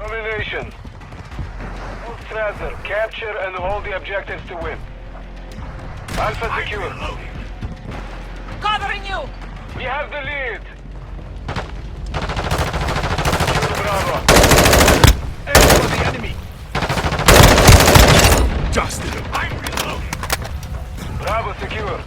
Domination. Hold Strasser, capture and hold the objectives to win. Alpha secure. Covering you! We have the lead. Secure Bravo. Aim for the enemy! Dusted him. I'm reloading! Bravo secure.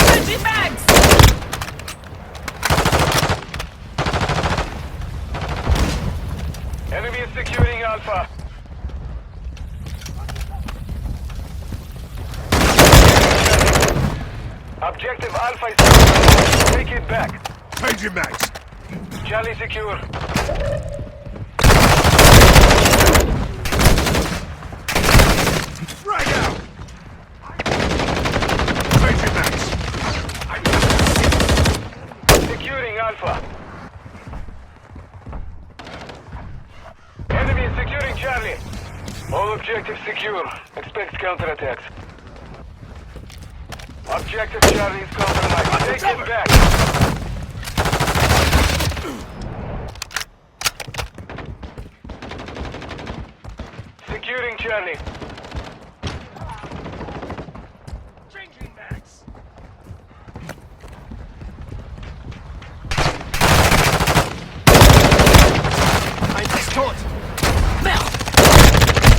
Changing bags! Enemy is securing Alpha. Objective Alpha is secure. Take it back. Changing mags. Charlie secure. Frag out. Changing mags. Securing Alpha. Enemy is securing Charlie. All objectives secure. Expect counterattacks. Objective Charlie is compromised. Take it back. Securing Charlie. Changing mags! I'm distort! Mel!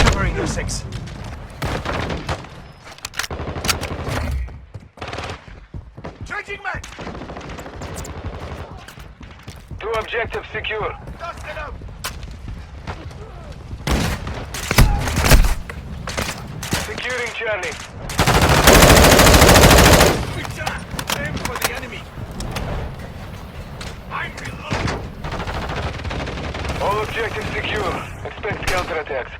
Covering your six. Changing mags. Two objectives secure. Dusted him. Securing Charlie. Aim for the enemy! I'm reloading! All objectives secure. Expect counterattacks.